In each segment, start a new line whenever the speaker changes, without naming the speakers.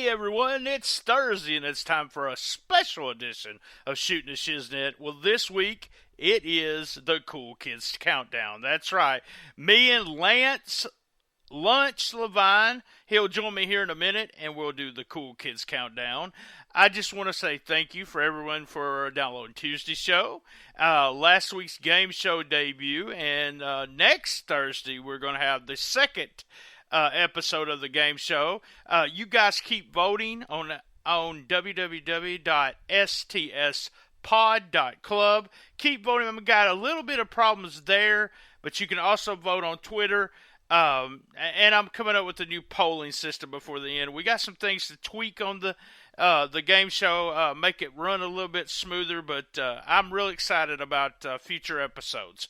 Hey everyone, it's Thursday and it's time for a special edition of Shooting The Shiznit. Well, this week it is the Cool Kids Countdown. That's right. Me and Lance Lunch Levine, he'll join me here in a minute and we'll do the Cool Kids Countdown. I just want to say thank you for everyone for downloading Tuesday's show, last week's game show debut, and next Thursday we're going to have the second episode of the game show. You guys keep voting on www.stspod.club. Keep voting. I've got a little bit of problems there, but you can also vote on Twitter. And I'm coming up with a new polling system before the end. We got some things to tweak on the game show, make it run a little bit smoother, but I'm really excited about future episodes.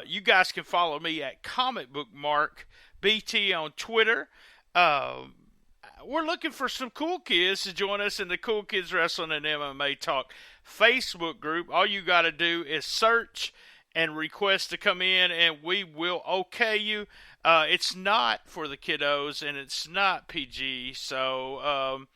You guys can follow me at Comic Book Mark BT on Twitter. We're looking for some cool kids to join us in the Cool Kids Wrestling and MMA Talk Facebook group. All you got to do is search and request to come in, and we will okay you. It's not for the kiddos, and it's not PG, so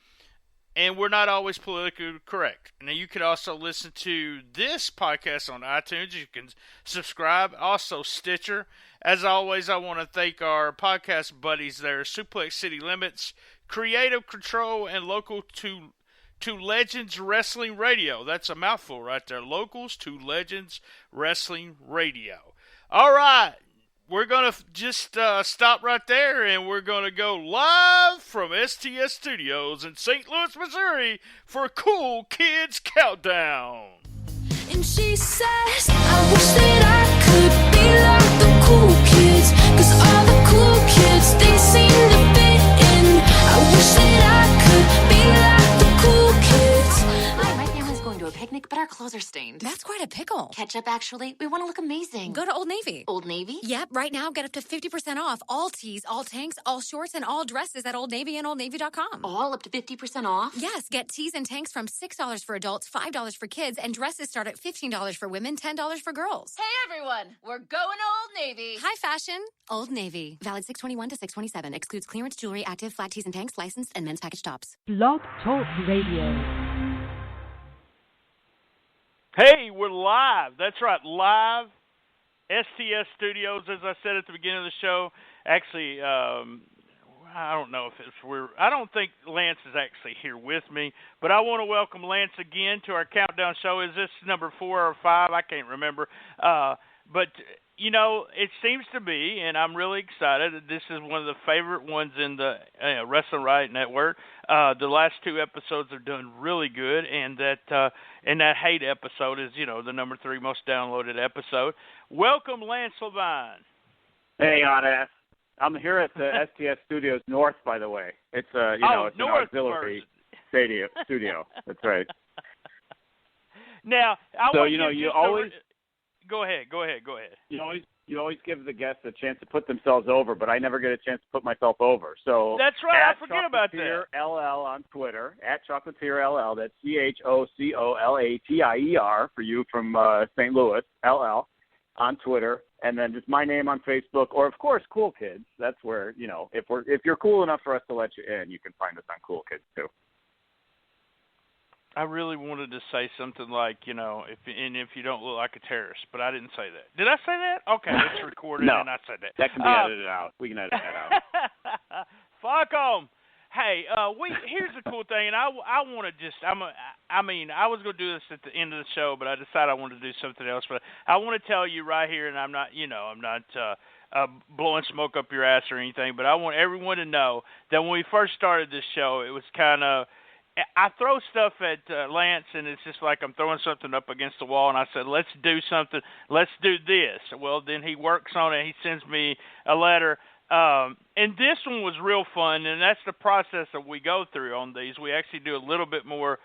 and we're not always politically correct. Now, you can also listen to this podcast on iTunes. You can subscribe, also Stitcher. As always, I want to thank our podcast buddies there, Suplex City Limits, Creative Control, and Local to Legends Wrestling Radio. That's a mouthful right there. Locals to Legends Wrestling Radio. All right. We're going to just stop right there, and we're going to go live from STS Studios in St. Louis, Missouri for Cool Kids Countdown.
And she says, I wish that I could be like the cool kids, 'cause all the cool kids, they seem to fit in. I wish that I could be like the cool kids.
Hi, my family's going to a picnic, but our clothes are stained.
That's quite a pickle.
Ketchup, actually. We want to look amazing.
Go to Old Navy.
Old Navy?
Yep, right now get up to 50% off all tees, all tanks, all shorts, and all dresses at Old Navy and OldNavy.com.
All up to 50% off?
Yes, get tees and tanks from $6 for adults, $5 for kids, and dresses start at $15 for women, $10 for girls.
Hey everyone, we're going Old Navy.
High fashion, Old Navy. Valid 6/21 to 6/27. Excludes clearance jewelry, active, flat tees and tanks, licensed, and men's package tops.
Blog Talk Radio.
Hey, we're live. That's right, live. STS Studios, as I said at the beginning of the show. Actually, I don't know if I don't think Lance is actually here with me, but I want to welcome Lance again to our countdown show. Is this number 4 or 5? I can't remember. But, you know, it seems to be, and I'm really excited, that this is one of the favorite ones in the Wrestling Riot Network. The last 2 episodes are done really good, and that hate episode is, you know, the number 3 most downloaded episode. Welcome, Lance Levine.
Hey, Otis. I'm here at the STS Studios North, by the way. It's it's an auxiliary studio. That's right.
Now,
you always
go ahead.
You always give the guests a chance to put themselves over, but I never get a chance to put myself over. So
that's right. I forget about that.
LL on Twitter at Chocolatier LL. That's CHOCOLATIER for you from St. Louis. LL on Twitter, and then just my name on Facebook, or of course Cool Kids. That's where if you're cool enough for us to let you in, you can find us on Cool Kids too.
I really wanted to say something like, if you don't look like a terrorist, but I didn't say that. Did I say that? Okay, it's recorded
no,
and I said that.
That can be edited out. We can edit that out.
Fuck 'em. Hey, here's the cool thing, and I want to just, I was going to do this at the end of the show, but I decided I wanted to do something else. But I want to tell you right here, and I'm not blowing smoke up your ass or anything, but I want everyone to know that when we first started this show, it was kind of, I throw stuff at Lance, and it's just like I'm throwing something up against the wall, and I said, let's do something. Let's do this. Well, then he works on it. He sends me a letter. And this one was real fun, and that's the process that we go through on these. We actually do a little bit more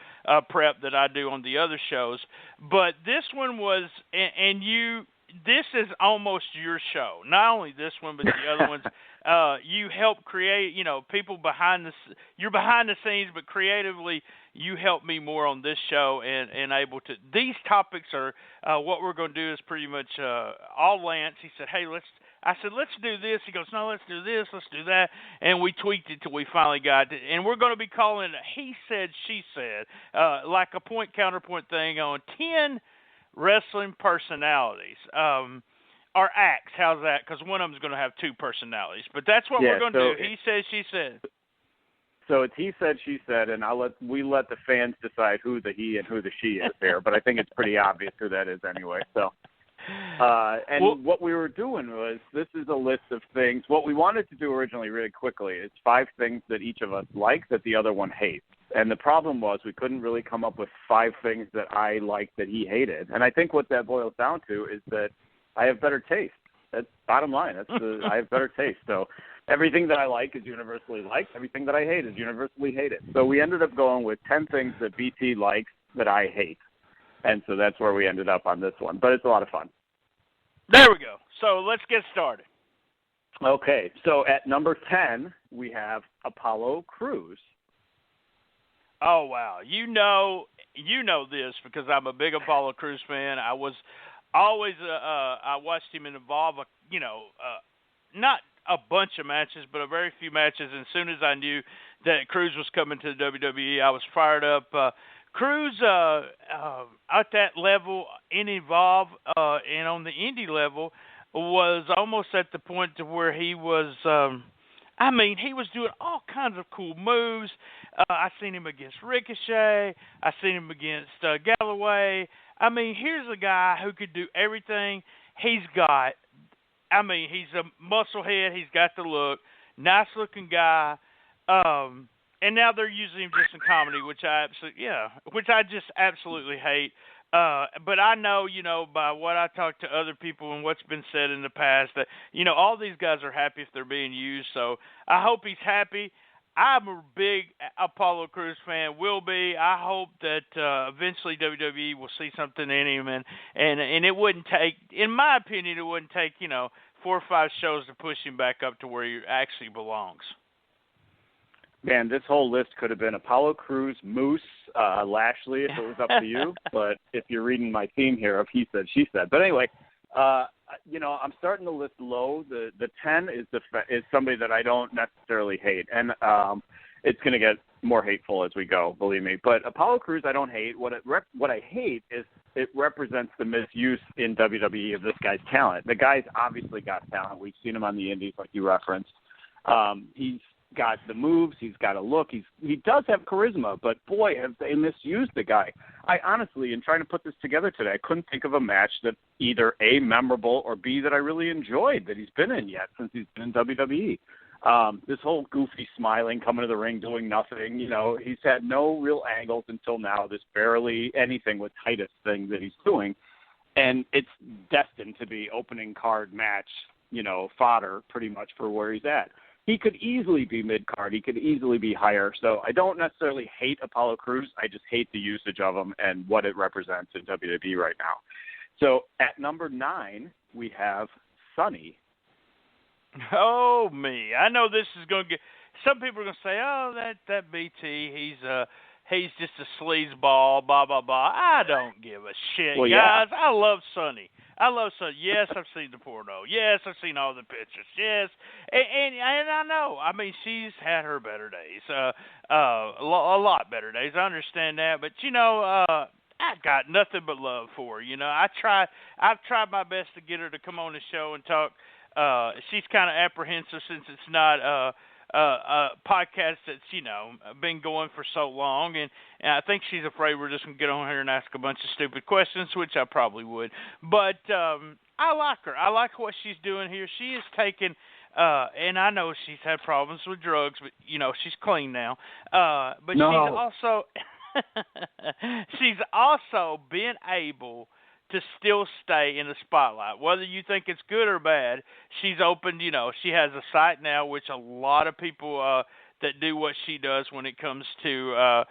prep than I do on the other shows. But this one was, this is almost your show. Not only this one, but the other ones. You help create, people you're behind the scenes, but creatively you help me more on this show and able to, these topics are, what we're going to do is pretty much all Lance. He said, hey, I said, let's do this. He goes, no, let's do this, let's do that. And we tweaked it till we finally got it. And we're going to be calling it He Said, She Said, like a point-counterpoint thing on 10 wrestling personalities. Or acts, how's that? Because one of them's going to have 2 personalities. But that's what we're going to do. He Said, She Said.
So it's He Said, She Said, and we let the fans decide who the he and who the she is there. But I think it's pretty obvious who that is anyway. So, what we were doing was, this is a list of things. What we wanted to do originally, really quickly, is 5 things that each of us like that the other one hates. And the problem was we couldn't really come up with 5 things that I liked that he hated. And I think what that boils down to is that I have better taste. That's bottom line. I have better taste. So everything that I like is universally liked. Everything that I hate is universally hated. So we ended up going with 10 things that BT likes that I hate. And so that's where we ended up on this one. But it's a lot of fun.
There we go. So let's get started.
Okay. So at number 10, we have Apollo Crews.
Oh, wow. You know this because I'm a big Apollo Crews fan. I was always I watched him involve not a bunch of matches, but a very few matches. And as soon as I knew that Crews was coming to the WWE, I was fired up. Crews at that level in Evolve and on the indie level was almost at the point to where he was. He was doing all kinds of cool moves. I seen him against Ricochet. I seen him against Galloway. Here's a guy who could do everything. He's a muscle head. He's got the look. Nice looking guy. And now they're using him just in comedy, which I just absolutely hate. But I know, by what I talk to other people and what's been said in the past, that, all these guys are happy if they're being used. So I hope he's happy. I'm a big Apollo Crews fan, will be. I hope that eventually WWE will see something in him, and it wouldn't take, in my opinion, 4 or 5 shows to push him back up to where he actually belongs.
Man, this whole list could have been Apollo Crews, Moose, Lashley, if it was up to you. But if you're reading my theme here of He Said, She Said. But anyway, I'm starting the list low. The 10 is somebody that I don't necessarily hate, and it's going to get more hateful as we go, believe me. But Apollo Crews, I don't hate. What I hate is it represents the misuse in WWE of this guy's talent. The guy's obviously got talent. We've seen him on the Indies, like you referenced. He's got the moves. He's got a look. He does have charisma, but boy, have they misused the guy. I honestly, in trying to put this together today, I couldn't think of a match that either A, memorable, or B, that I really enjoyed that he's been in yet since he's been in WWE. This whole goofy smiling, coming to the ring, doing nothing, he's had no real angles until now. This barely anything with Titus thing that he's doing. And it's destined to be opening card match, fodder pretty much for where he's at. He could easily be mid-card. He could easily be higher. So I don't necessarily hate Apollo Crews. I just hate the usage of him and what it represents in WWE right now. So at number 9, we have Sonny.
Oh, me. I know this is going to get – some people are going to say, oh, that BT, he's just a sleazeball, blah, blah, blah. I don't give a shit,
well,
guys.
Yeah.
I love Sonny. Yes, I've seen the porno. Yes, I've seen all the pictures. Yes, and I know. She's had her better days, a lot better days. I understand that, but I got nothing but love for her. I've tried my best to get her to come on the show and talk. She's kind of apprehensive since it's not a podcast that's been going for so long, and I think she's afraid we're just gonna get on here and ask a bunch of stupid questions, which I probably would. But I like her. I like what she's doing here. She is taking, and I know she's had problems with drugs, but she's clean now. But no. She's also been able to still stay in the spotlight. Whether you think it's good or bad, she's opened, she has a site now, which a lot of people that do what she does when it comes to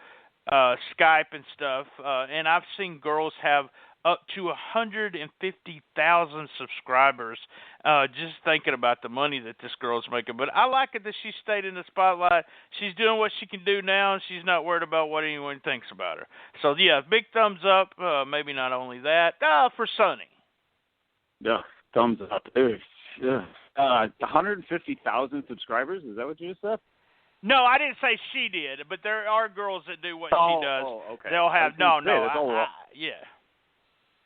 Skype and stuff, and I've seen girls have up to 150,000 subscribers, just thinking about the money that this girl's making. But I like it that she stayed in the spotlight. She's doing what she can do now, and she's not worried about what anyone thinks about her. So, yeah, big thumbs up. Maybe not only that. For Sonny.
Yeah, thumbs up. 150,000 subscribers. Is that what you just said?
No, I didn't say she did, but there are girls that do what she does.
Oh, okay.
They'll have yeah.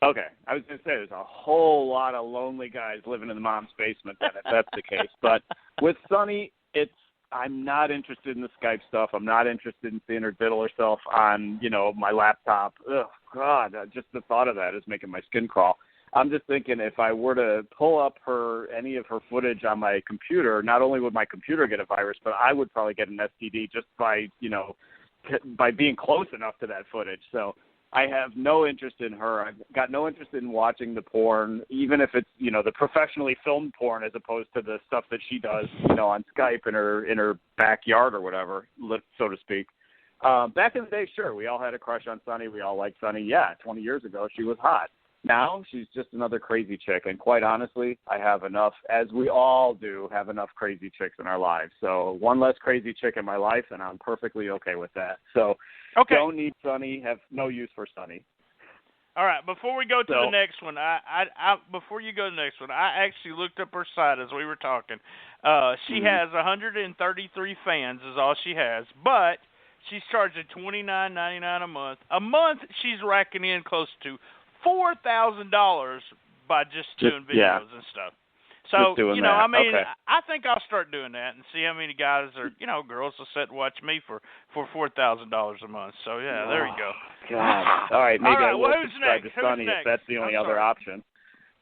Okay, I was going to say there's a whole lot of lonely guys living in the mom's basement then, if that's the case. But with Sunny, I'm not interested in the Skype stuff. I'm not interested in seeing her diddle herself on, my laptop. Ugh, God, just the thought of that is making my skin crawl. I'm just thinking if I were to pull up any of her footage on my computer, not only would my computer get a virus, but I would probably get an STD just by being close enough to that footage. So I have no interest in her. I've got no interest in watching the porn, even if it's, the professionally filmed porn as opposed to the stuff that she does, on Skype in her backyard or whatever, so to speak. Back in the day, sure, we all had a crush on Sunny. We all liked Sunny. Yeah, 20 years ago, she was hot. Now she's just another crazy chick, and quite honestly, I have enough, as we all do, have enough crazy chicks in our lives. So one less crazy chick in my life, and I'm perfectly okay with that. So Don't need Sunny, have no use for Sunny.
All right, before we go to the next one, before you go to the next one, I actually looked up her site as we were talking. She has 133 fans is all she has, but she's charging $29.99 a month. A month, she's racking in close to $4,000 by just doing videos and stuff. So, I think I'll start doing that and see how many guys or, girls will sit and watch me for $4,000 a month. So, yeah, there you go.
God. All right, maybe I will
who's
subscribe
next?
to Sunny if that's the only other option.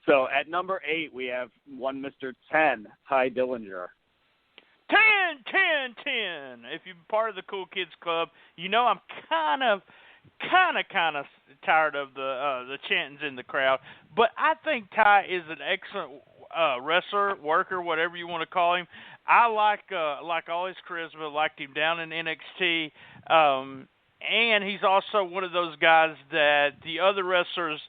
So, at number 8, we have one Mr. 10, Ty Dillinger.
10. If you're part of the Cool Kids Club, I'm kind of tired of the chantings in the crowd. But I think Ty is an excellent wrestler, worker, whatever you want to call him. I like all his charisma, liked him down in NXT, and he's also one of those guys that the other wrestlers,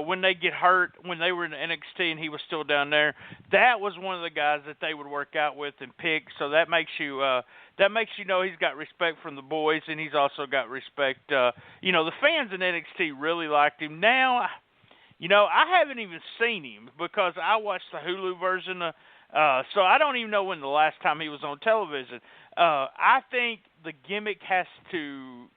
when they get hurt, when they were in NXT and he was still down there, that was one of the guys that they would work out with and pick. So that makes you know he's got respect from the boys, and he's also got respect. The fans in NXT really liked him. Now, I haven't even seen him because I watched the Hulu version, so I don't even know when the last time he was on television. I think the gimmick has to,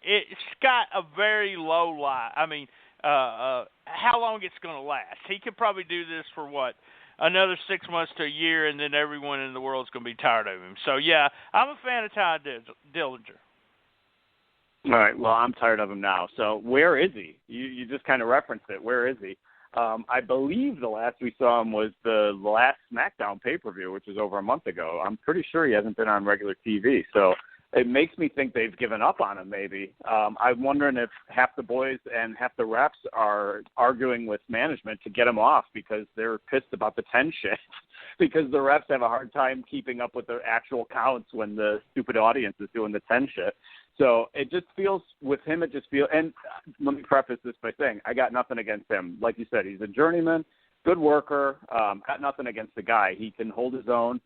it's got a very low lie. I mean, how long it's going to last. He could probably do this for another 6 months to a year, and then everyone in the world's going to be tired of him. So, yeah, I'm a fan of Ty Dillinger.
All right, well, I'm tired of him now. So where is he? You just kind of referenced it. Where is he? I believe the last we saw him was the last SmackDown pay-per-view, which was over a month ago. I'm pretty sure he hasn't been on regular TV. So it makes me think they've given up on him maybe. I'm wondering if half the boys and half the refs are arguing with management to get him off because they're pissed about the 10 shit. Because the refs have a hard time keeping up with the actual counts when the stupid audience is doing the 10 shit. So it just feels, with him, and let me preface this by saying, I got nothing against him. Like you said, he's a journeyman, good worker, got nothing against the guy. He can hold his own.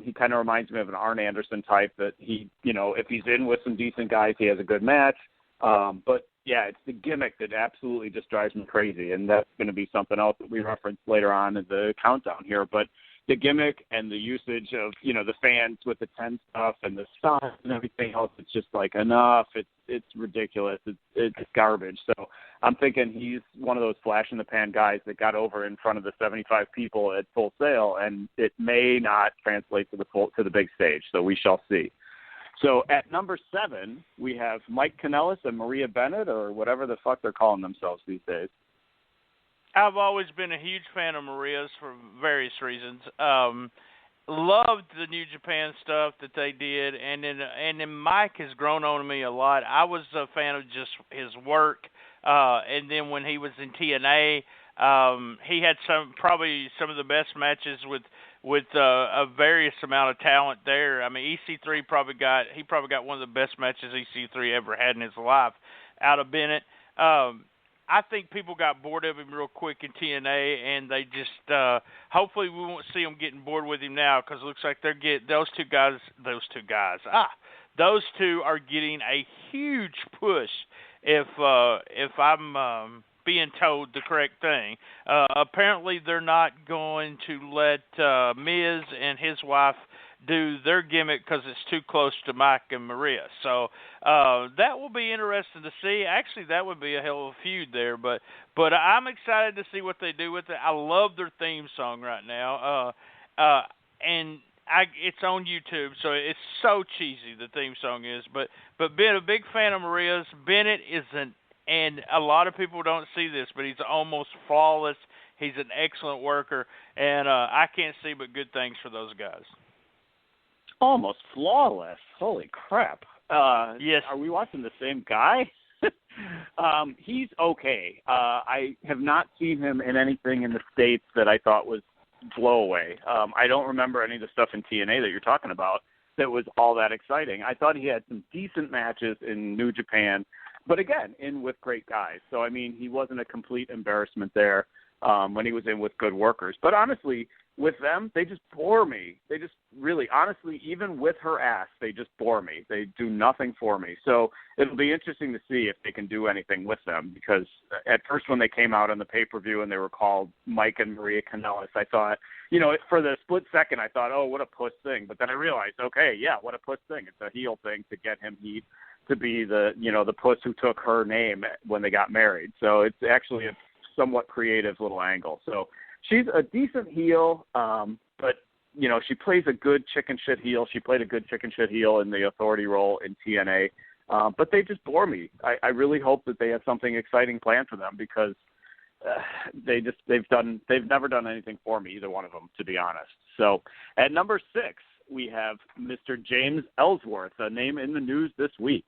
He kind of reminds me of an Arn Anderson type that he, if he's in with some decent guys, he has a good match. But yeah, it's the gimmick that absolutely just drives me crazy. And that's going to be something else that we reference later on in the countdown here. But the gimmick and the usage of, the fans with the 10 stuff and the signs and everything else, it's just like enough. It's ridiculous. It's garbage. So I'm thinking he's one of those flash in the pan guys that got over in front of the 75 people at Full Sail, and it may not translate to the big stage. So we shall see. So at number 7, we have Mike Kanellis and Maria Bennett, or whatever the fuck they're calling themselves these days.
I've always been a huge fan of Maria's for various reasons. Loved the New Japan stuff that they did, and then Mike has grown on me a lot. I was a fan of just his work, and then when he was in TNA, he had probably some of the best matches with a various amount of talent there. I mean, EC3 probably got one of the best matches EC3 ever had in his life out of Bennett. I think people got bored of him real quick in TNA, and they just hopefully we won't see them getting bored with him now because it looks like those two are getting a huge push. If I'm being told the correct thing. Apparently, they're not going to let Miz and his wife do their gimmick because it's too close to Mike and Maria. So that will be interesting to see. Actually, that would be a hell of a feud there. But I'm excited to see what they do with it. I love their theme song right now. And it's on YouTube, so it's so cheesy, the theme song is. But being a big fan of Maria's, Bennett isn't, and a lot of people don't see this, but he's almost flawless. He's an excellent worker, and I can't see but good things for those guys.
Almost flawless. Holy crap.
Yes.
Are we watching the same guy? He's okay. I have not seen him in anything in the States that I thought was blow away. I don't remember any of the stuff in TNA that you're talking about that was all that exciting. I thought he had some decent matches in New Japan, but again, in with great guys. So, I mean, he wasn't a complete embarrassment there when he was in with good workers. But honestly, with them, they just bore me. They just really, honestly, even with her ass, they just bore me. They do nothing for me. So it'll be interesting to see if they can do anything with them, because at first when they came out on the pay-per-view and they were called Mike and Maria Kanellis, I thought, you know, for the split second, I thought, oh, what a puss thing. But then I realized, okay, yeah, what a puss thing. It's a heel thing to get him heat, to be the, you know, the puss who took her name when they got married. So it's actually a somewhat creative little angle. So she's a decent heel, but, you know, she plays a good chicken shit heel. She played a good chicken shit heel in the Authority role in TNA, but they just bore me. I really hope that they have something exciting planned for them, because they've never done anything for me, either one of them, to be honest. So at number 6, we have Mr. James Ellsworth, a name in the news this week.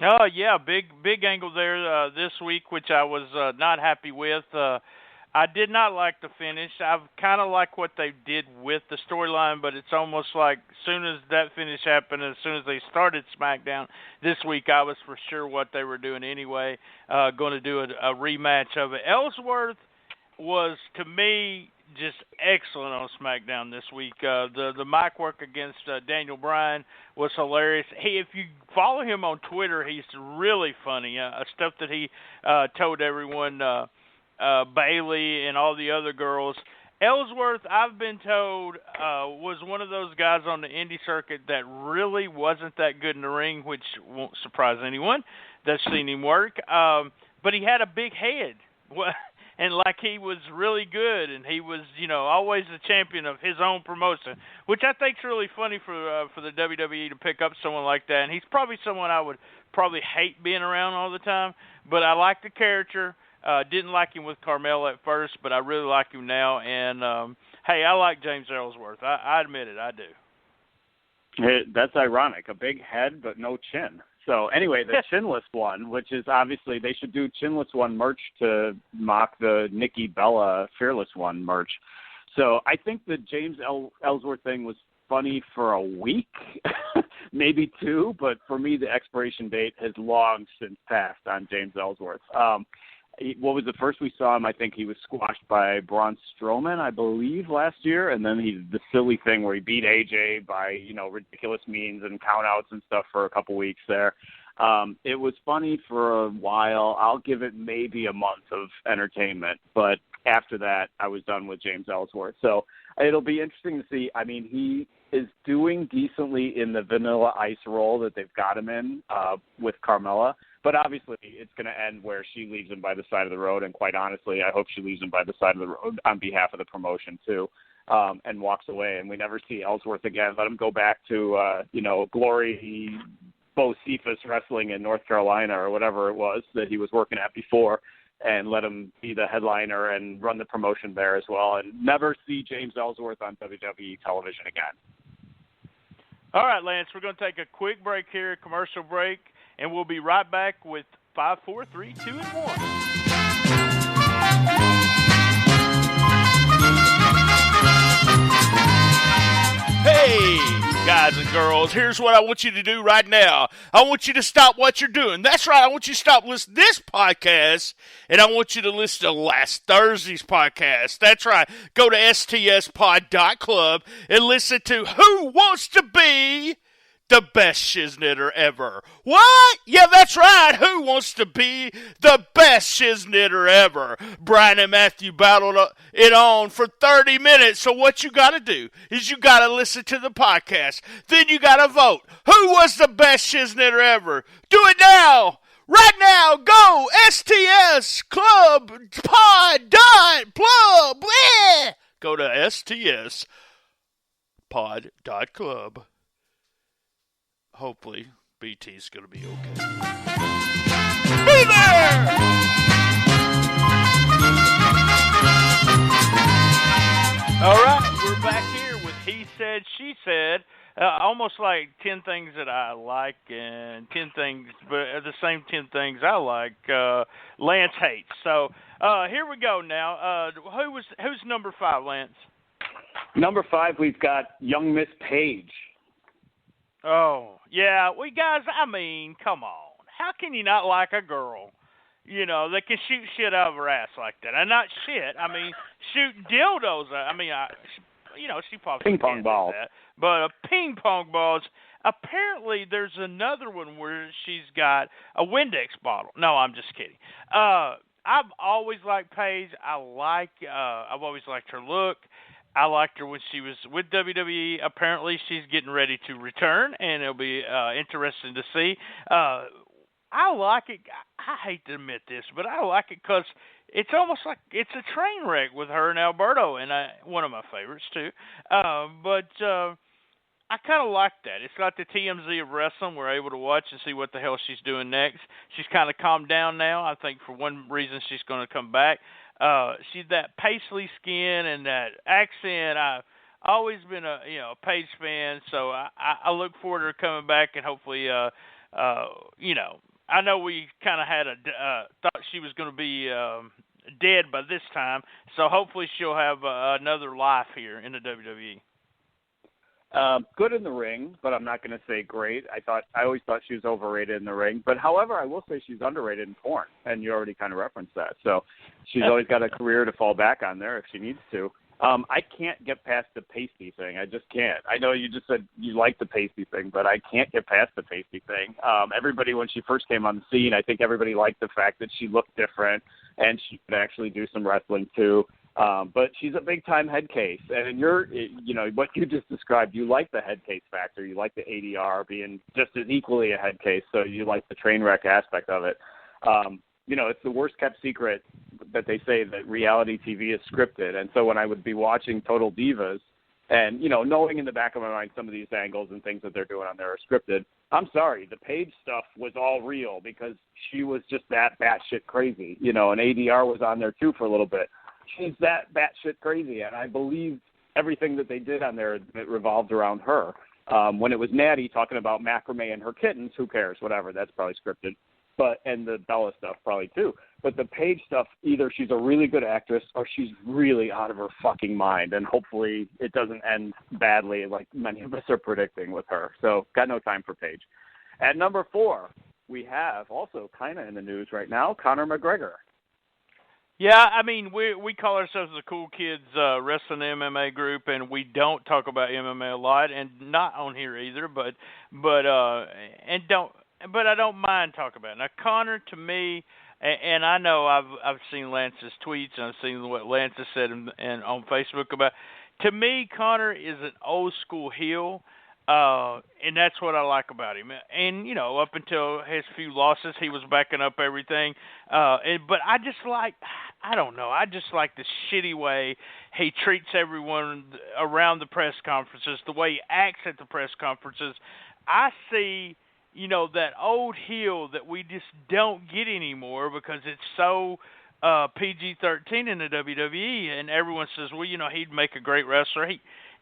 Oh, yeah, big angle there this week, which I was not happy with. I did not like the finish. I kind of like what they did with the storyline, but it's almost like as soon as that finish happened, as soon as they started SmackDown this week, I was for sure what they were doing anyway, going to do a rematch of it. Ellsworth was, to me, just excellent on SmackDown this week. The mic work against Daniel Bryan was hilarious. If you follow him on Twitter, he's really funny. Stuff that he told everyone, Bailey and all the other girls. Ellsworth, I've been told, was one of those guys on the indie circuit that really wasn't that good in the ring, which won't surprise anyone that's seen him work. But he had a big head. And like he was really good, and he was, you know, always the champion of his own promotion, which I think is really funny for the WWE to pick up someone like that. And he's probably someone I would probably hate being around all the time, but I like the character. Didn't like him with Carmella at first, but I really like him now. And hey, I like James Ellsworth. I admit it, I do.
That's ironic. A big head, but no chin. So anyway, the chinless one, which is obviously they should do chinless one merch to mock the Nikki Bella Fearless one merch. So I think the James Ellsworth thing was funny for a week, maybe 2, but for me the expiration date has long since passed on James Ellsworth. What was the first we saw him? I think he was squashed by Braun Strowman, I believe, last year, and then he's the silly thing where he beat AJ by, you know, ridiculous means and countouts and stuff for a couple weeks there. It was funny for a while. I'll give it maybe a month of entertainment, but after that, I was done with James Ellsworth. So it'll be interesting to see. I mean, he is doing decently in the Vanilla Ice role that they've got him in with Carmella. But obviously, it's going to end where she leaves him by the side of the road. And quite honestly, I hope she leaves him by the side of the road on behalf of the promotion, too, and walks away. And we never see Ellsworth again. Let him go back to, Glory Bo Cephas Wrestling in North Carolina or whatever it was that he was working at before, and let him be the headliner and run the promotion there as well. And never see James Ellsworth on WWE television again.
All right, Lance, we're going to take a quick break here, a commercial break. And we'll be right back with 5, 4, 3, 2, and 1. Hey, guys and girls, here's what I want you to do right now. I want you to stop what you're doing. That's right, I want you to stop listening to this podcast, and I want you to listen to last Thursday's podcast. That's right, go to stspod.club and listen to Who Wants to Be the best shiznitter ever. What? Yeah, that's right. Who wants to be the best shiznitter ever? Brian and Matthew battled it on for 30 minutes. So what you got to do is you got to listen to the podcast. Then you got to vote. Who was the best shiznitter ever? Do it now. Right now, go STS Club Pod dot Club. Go to STS Pod dot Club. Hopefully, BT's going to be okay. Hey there! All right, we're back here with He Said, She Said. Almost like 10 things that I like and 10 things, but the same 10 things I like, Lance hates. So here we go now. Who's number 5, Lance?
Number 5, we've got young Miss Page.
Oh, yeah. We guys, I mean, come on. How can you not like a girl, that can shoot shit out of her ass like that? And not shit. I mean, shoot dildos. I mean, she probably
ping pong balls.
That, but ping pong balls. Apparently, there's another one where she's got a Windex bottle. No, I'm just kidding. I've always liked Paige. I've always liked her look. I liked her when she was with WWE. Apparently, she's getting ready to return, and it'll be interesting to see. I like it. I hate to admit this, but I like it because it's almost like it's a train wreck with her and Alberto, and one of my favorites too. But I kind of like that. It's like the TMZ of wrestling. We're able to watch and see what the hell she's doing next. She's kind of calmed down now. I think for one reason she's going to come back. She's that paisley skin and that accent. I've always been a Paige fan, so I look forward to her coming back and hopefully I know we kind of had thought she was going to be dead by this time, so hopefully she'll have another life here in the WWE.
Good in the ring, but I'm not going to say great. I always thought she was overrated in the ring, but however, I will say she's underrated in porn, and you already kind of referenced that. So she's always got a career to fall back on there if she needs to. I can't get past the pasty thing. I just can't. I know you just said you like the pasty thing, but I can't get past the pasty thing. Everybody, when she first came on the scene, I think everybody liked the fact that she looked different and she could actually do some wrestling too. But she's a big-time head case, and what you just described, you like the head case factor. You like the ADR being just as equally a head case, so you like the train wreck aspect of it. It's the worst-kept secret that they say that reality TV is scripted, and so when I would be watching Total Divas and, knowing in the back of my mind some of these angles and things that they're doing on there are scripted, I'm sorry, the Paige stuff was all real because she was just that batshit crazy, and ADR was on there too for a little bit. She's that batshit crazy, and I believe everything that they did on there that revolved around her. When it was Natty talking about macrame and her kittens, who cares? Whatever, that's probably scripted. And the Bella stuff probably too. But the Paige stuff, either she's a really good actress or she's really out of her fucking mind, and hopefully it doesn't end badly like many of us are predicting with her. So got no time for Paige. At number 4, we have also kind of in the news right now, Conor McGregor.
Yeah, I mean, we call ourselves the Cool Kids Wrestling MMA group, and we don't talk about MMA a lot, and not on here either. But I don't mind talking about it. Now, Conor, to me, and I know I've seen Lance's tweets and I've seen what Lance has said and on Facebook about. To me, Conor is an old school heel. And that's what I like about him. And, up until his few losses, he was backing up everything. But I just like the shitty way he treats everyone around the press conferences, the way he acts at the press conferences. I see, that old heel that we just don't get anymore because it's so PG-13 in the WWE, and everyone says, well, he'd make a great wrestler.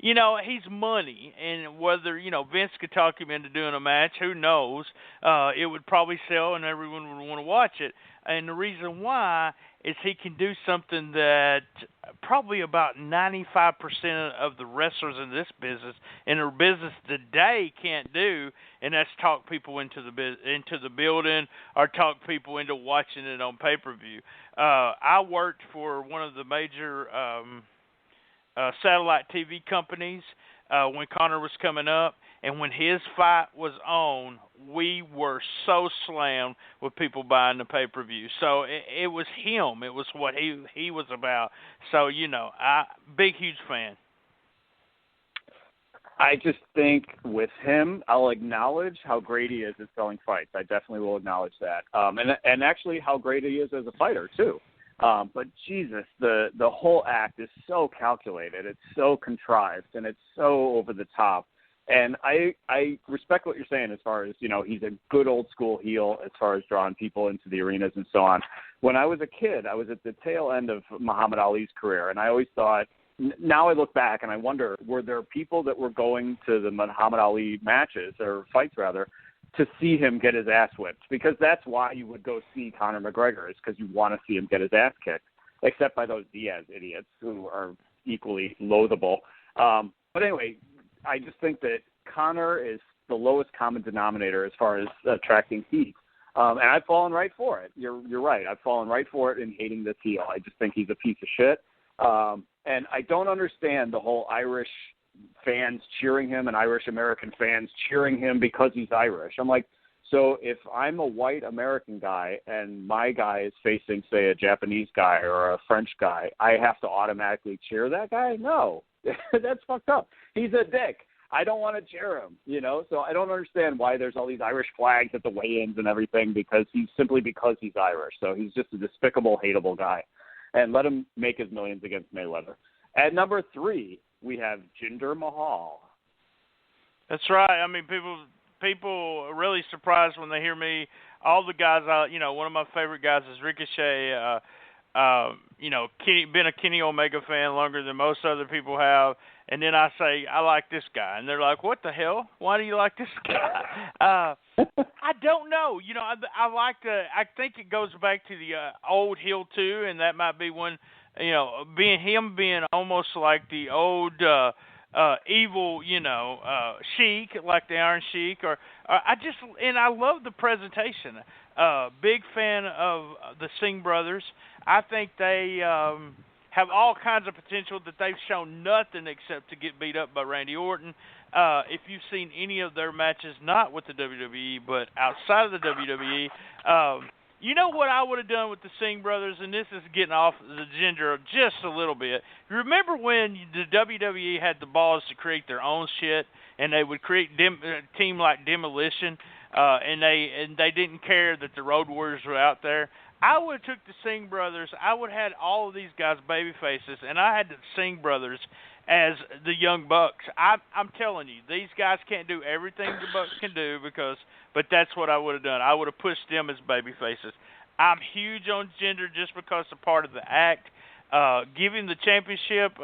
He's money, and whether, Vince could talk him into doing a match, who knows? It would probably sell, and everyone would want to watch it. And the reason why is he can do something that probably about 95% of the wrestlers in this business, in their business today, can't do, and that's talk people into the building or talk people into watching it on pay-per-view. I worked for one of the major satellite TV companies when Conor was coming up, and when his fight was on, we were so slammed with people buying the pay-per-view. So it was him. It was what he was about. So, big, huge fan.
I just think with him, I'll acknowledge how great he is at selling fights. I definitely will acknowledge that. And actually how great he is as a fighter, too. But Jesus, the whole act is so calculated. It's so contrived, and it's so over the top. And I respect what you're saying as far as, he's a good old school heel as far as drawing people into the arenas and so on. When I was a kid, I was at the tail end of Muhammad Ali's career, and I always thought, now I look back and I wonder, were there people that were going to the Muhammad Ali matches, or fights rather, to see him get his ass whipped? Because that's why you would go see Conor McGregor, is because you want to see him get his ass kicked, except by those Diaz idiots who are equally loathable. But anyway, I just think that Conor is the lowest common denominator as far as attracting heat. And I've fallen right for it. You're right. I've fallen right for it in hating this heel. I just think he's a piece of shit. And I don't understand the whole Irish fans cheering him and Irish American fans cheering him because he's Irish. I'm like, so if I'm a white American guy and my guy is facing, say, a Japanese guy or a French guy, I have to automatically cheer that guy? No, that's fucked up. He's a dick. I don't want to cheer him, So I don't understand why there's all these Irish flags at the weigh-ins and everything, because he's Irish. So he's just a despicable, hateable guy. And let him make his millions against Mayweather. At number 3, we have Jinder Mahal.
That's right. I mean, people are really surprised when they hear me. All the guys, one of my favorite guys is Ricochet. Been a Kenny Omega fan longer than most other people have. And then I say, I like this guy. And they're like, what the hell? Why do you like this guy? I don't know. I think it goes back to the old heel too, and that might be when, being almost like the old evil, Sheik, like the Iron Sheik, or I love the presentation. Big fan of the Singh brothers. I think they have all kinds of potential that they've shown nothing except to get beat up by Randy Orton. If you've seen any of their matches, not with the WWE, but outside of the WWE, you know what I would have done with the Singh brothers, and this is getting off the Jinder just a little bit. Remember when the WWE had the balls to create their own shit, and they would create a team like Demolition, and they didn't care that the Road Warriors were out there? I would have took the Singh brothers. I would have had all of these guys baby faces, and I had the Singh brothers as the Young Bucks. I'm telling you, these guys can't do everything the Bucks can do, but that's what I would have done. I would have pushed them as baby faces. I'm huge on Jinder just because it's a part of the act. Give him the championship.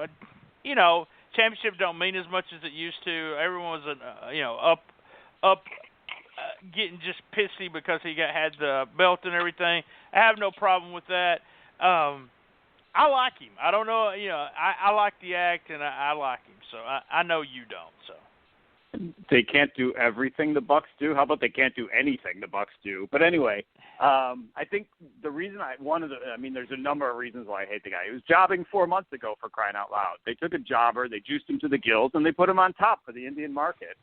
Championship don't mean as much as it used to. Everyone was up. Getting just pissy because he had the belt and everything. I have no problem with that. I like him. I don't know, I like the act, and I like him. So I know you don't. So
they can't do everything the Bucks do. How about they can't do anything the Bucks do? But anyway, I think the reason there's a number of reasons why I hate the guy. He was jobbing 4 months ago, for crying out loud. They took a jobber, they juiced him to the gills, and they put him on top for the Indian market.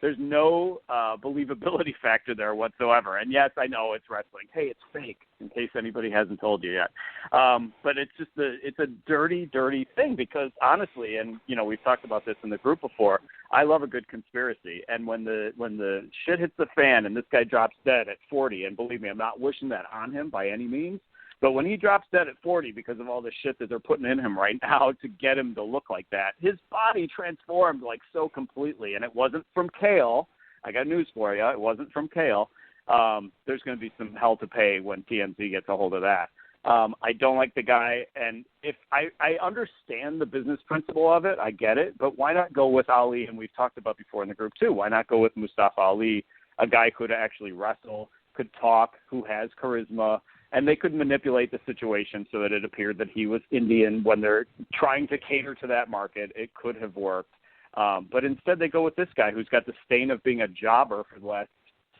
There's no believability factor there whatsoever. And yes, I know it's wrestling. Hey, it's fake, in case anybody hasn't told you yet. But it's just it's a dirty, dirty thing, because honestly, and we've talked about this in the group before, I love a good conspiracy. And when the shit hits the fan and this guy drops dead at 40, and believe me, I'm not wishing that on him by any means, but when he drops dead at 40 because of all the shit that they're putting in him right now to get him to look like that, his body transformed like so completely. And it wasn't from kale. I got news for you. It wasn't from kale. There's going to be some hell to pay when TMZ gets a hold of that. I don't like the guy. And if I understand the business principle of it, I get it. But why not go with Ali? And we've talked about before in the group too. Why not go with Mustafa Ali, a guy who could actually wrestle, could talk, who has charisma, and they could manipulate the situation so that it appeared that he was Indian when they're trying to cater to that market. It could have worked. But instead they go with this guy who's got the stain of being a jobber for the last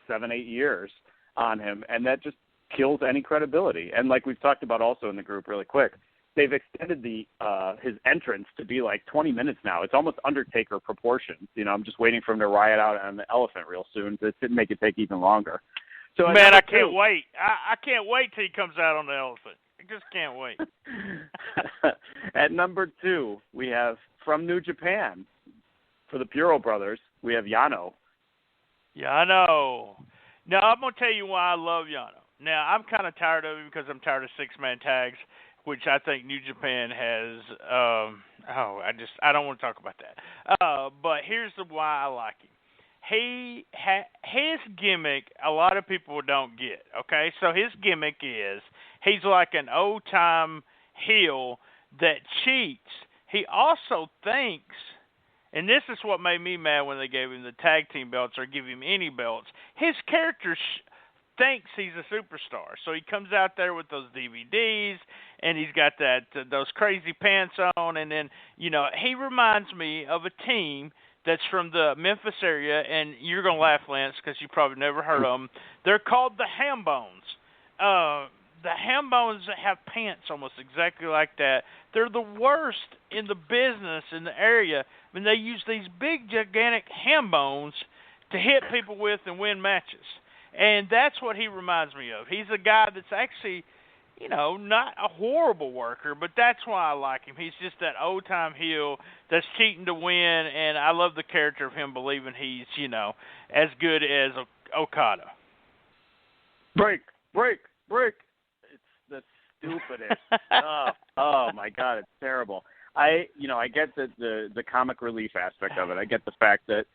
7-8 years on him, and that just kills any credibility. And like we've talked about also in the group really quick, they've extended the his entrance to be like 20 minutes now. It's almost Undertaker proportions. You know, I'm just waiting for him to ride out on the elephant real soon to make it take even longer. So
man, I can't wait. I can't wait till he comes out on the elephant. I just can't wait.
At number 2, we have from New Japan for the Puro brothers. We have Yano.
Yano. Now I'm gonna tell you why I love Yano. Now I'm kind of tired of him because I'm tired of 6-man tags, which I think New Japan has. I don't want to talk about that. But here's why I like him. His gimmick, a lot of people don't get. Okay, so his gimmick is he's like an old-time heel that cheats. He also thinks, and this is what made me mad when they gave him the tag team belts or give him any belts. His character thinks he's a superstar, so he comes out there with those DVDs, and he's got those crazy pants on, and then he reminds me of a team that's from the Memphis area, and you're gonna laugh, Lance, because you probably never heard of them. They're called the Hambones. The Hambones have pants almost exactly like that. They're the worst in the business in the area. I mean, they use these big, gigantic Hambones to hit people with and win matches. And that's what he reminds me of. He's a guy that's actually, not a horrible worker, but that's why I like him. He's just that old-time heel that's cheating to win, and I love the character of him believing he's, as good as Okada.
Break. It's the stupidest. oh my God, it's terrible. I get the comic relief aspect of it. I get the fact that,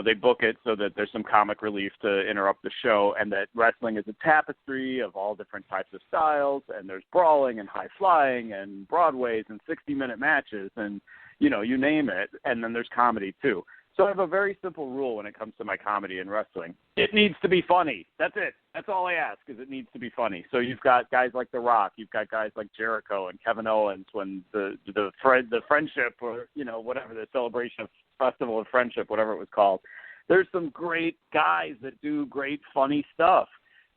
they book it so that there's some comic relief to interrupt the show, and that wrestling is a tapestry of all different types of styles, and there's brawling and high flying and Broadways and 60-minute matches and, you name it, and then there's comedy too. So I have a very simple rule when it comes to my comedy in wrestling. It needs to be funny. That's it. That's all I ask, is it needs to be funny. So you've got guys like The Rock. You've got guys like Jericho and Kevin Owens when the friendship, or, whatever, the celebration of Festival of Friendship, whatever it was called. There's some great guys that do great, funny stuff.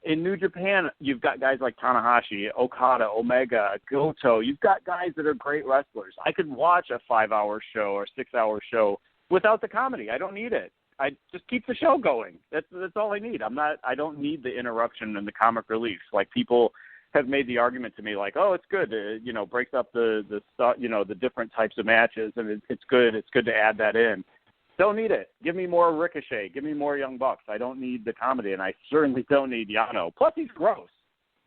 In New Japan, you've got guys like Tanahashi, Okada, Omega, Goto. You've got guys that are great wrestlers. I could watch a 5-hour show or 6-hour show without the comedy. I don't need it. I just keep the show going. That's all I need. I don't need the interruption and the comic relief. Like, people have made the argument to me, like, oh, it's good. Breaks up the different types of matches, and it's good. It's good to add that in. Don't need it. Give me more Ricochet. Give me more Young Bucks. I don't need the comedy, and I certainly don't need Yano. Plus, he's gross.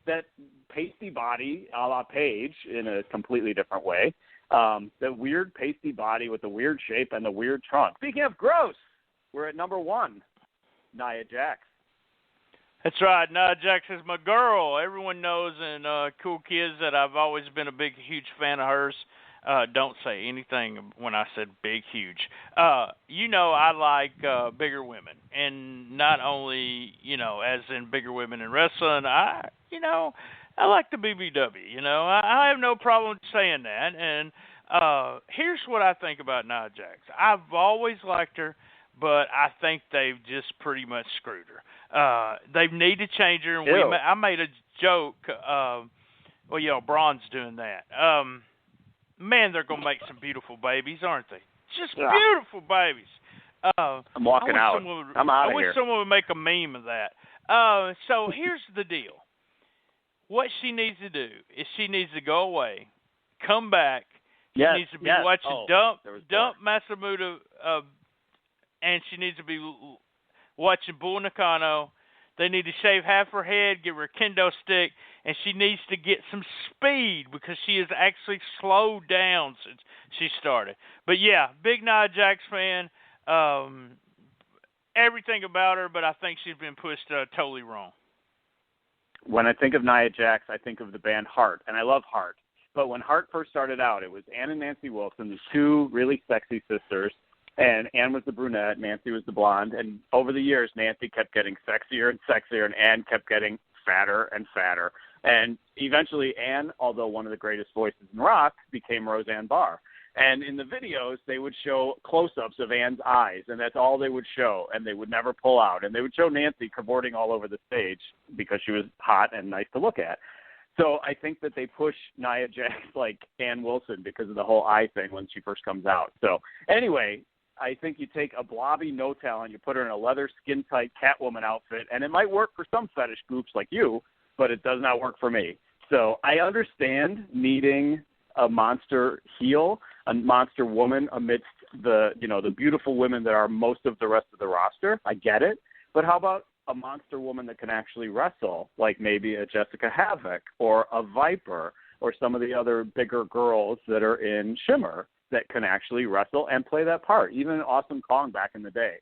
That pasty body, a la Paige, in a completely different way. The weird pasty body with the weird shape and the weird trunk. Speaking of gross, we're at number 1, Nia Jax.
That's right. Nia Jax is my girl. Everyone knows in Cool Kids that I've always been a huge fan of hers. Don't say anything when I said big, huge. I like bigger women. And not only, as in bigger women in wrestling, I like the BBW. I have no problem saying that. And here's what I think about Nia Jax. I've always liked her, but I think they've just pretty much screwed her. They need to change her. And I made a joke. Braun's doing that. Man, they're going to make some beautiful babies, aren't they? Just beautiful babies.
I'm walking out. I'm out of here.
I wish someone would make a meme of that. So here's the deal. What she needs to do is she needs to go away, come back. She needs to be watching Dump Masamuda, and she needs to be watching Bull Nakano. They need to shave half her head, give her a kendo stick, and she needs to get some speed because she has actually slowed down since she started. But yeah, big Nia Jax fan. Everything about her, but I think she's been pushed totally wrong.
When I think of Nia Jax, I think of the band Heart, and I love Heart. But when Heart first started out, it was Ann and Nancy Wilson, the two really sexy sisters, and Ann was the brunette, Nancy was the blonde, and over the years, Nancy kept getting sexier and sexier, and Ann kept getting fatter and fatter. And eventually, Ann, although one of the greatest voices in rock, became Roseanne Barr. And in the videos, they would show close-ups of Ann's eyes, and that's all they would show, and they would never pull out. And they would show Nancy cavorting all over the stage because she was hot and nice to look at. So I think that they push Nia Jax like Ann Wilson because of the whole eye thing when she first comes out. So anyway, I think you take a blobby no talent, you put her in a leather skin-tight Catwoman outfit, and it might work for some fetish groups like you, but it does not work for me. So I understand needing a monster heel, a monster woman amidst the beautiful women that are most of the rest of the roster. I get it. But how about a monster woman that can actually wrestle, like maybe a Jessica Havoc or a Viper or some of the other bigger girls that are in Shimmer that can actually wrestle and play that part. Even Awesome Kong back in the day,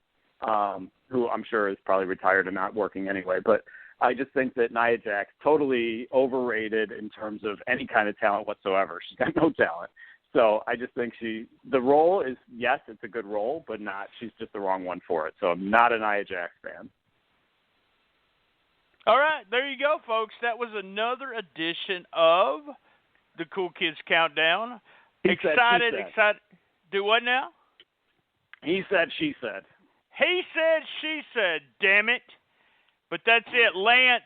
who I'm sure is probably retired and not working anyway. But I just think that Nia Jax totally overrated in terms of any kind of talent whatsoever. She's got no talent. So I just think the role is, yes, it's a good role, but she's just the wrong one for it. So I'm not a Nia Jax fan.
All right, there you go, folks. That was another edition of the Cool Kids Countdown. Excited. Do what now?
He said, she said.
He said, she said, damn it. But that's it. Lance,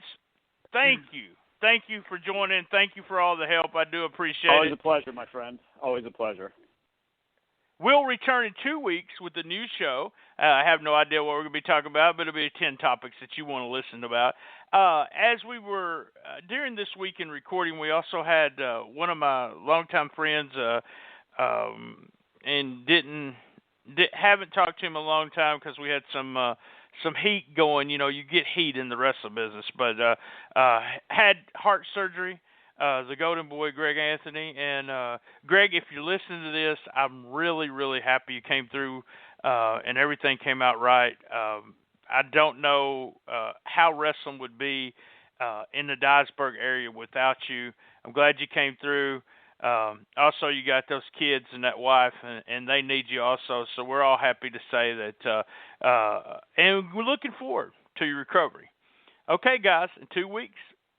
thank you. Thank you for joining. Thank you for all the help. I do appreciate
Always
it.
Always a pleasure, my friend. Always a pleasure.
We'll return in 2 weeks with a new show. I have no idea what we're going to be talking about, but it'll be 10 topics that you want to listen about. As we were, during this week in recording, we also had one of my longtime friends, and haven't talked to him a long time because we had some heat going. You know, you get heat in the wrestling business, but had heart surgery. The Golden Boy, Greg Anthony. And Greg, if you're listening to this, I'm really, really happy you came through and everything came out right. I don't know how wrestling would be in the Dyersburg area without you. I'm glad you came through. Also, you got those kids and that wife, and they need you also. So we're all happy to say that, and we're looking forward to your recovery. Okay, guys, in 2 weeks,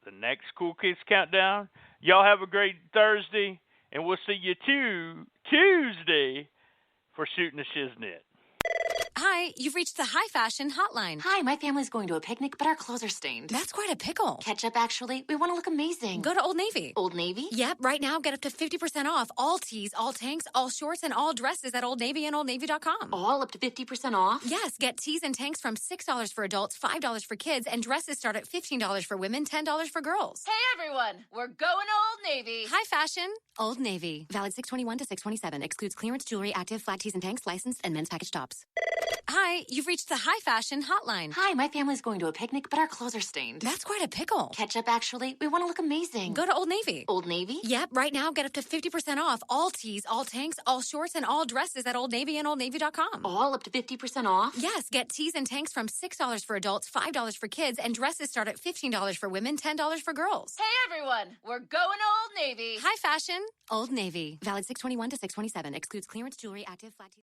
the next Cool Kids Countdown. Y'all have a great Thursday, and we'll see you Tuesday for Shooting the Shiznit.
Hi, you've reached the High Fashion Hotline.
Hi, my family's going to a picnic, but our clothes are stained.
That's quite a pickle.
Ketchup, actually. We want to look amazing.
Go to Old Navy.
Old Navy?
Yep, right now get up to 50% off all tees, all tanks, all shorts, and all dresses at Old Navy and OldNavy.com.
All up to 50% off?
Yes, get tees and tanks from $6 for adults, $5 for kids, and dresses start at $15 for women, $10 for girls.
Hey, everyone. We're going Old Navy.
High Fashion, Old Navy. Valid 6/21 to 6/27. Excludes clearance jewelry, active, flat tees and tanks, licensed, and men's package tops. Hi, you've reached the High Fashion Hotline.
Hi, my family's going to a picnic, but our clothes are stained.
That's quite a pickle.
Ketchup, actually. We want to look amazing.
Go to Old Navy.
Old Navy?
Yep, right now get up to 50% off all tees, all tanks, all shorts, and all dresses at Old Navy and OldNavy.com.
All up to 50% off?
Yes, get tees and tanks from $6 for adults, $5 for kids, and dresses start at $15 for women, $10 for girls.
Hey, everyone. We're going Old Navy.
High Fashion, Old Navy. Valid 6/21 to 6/27. Excludes clearance jewelry, active, flat tees.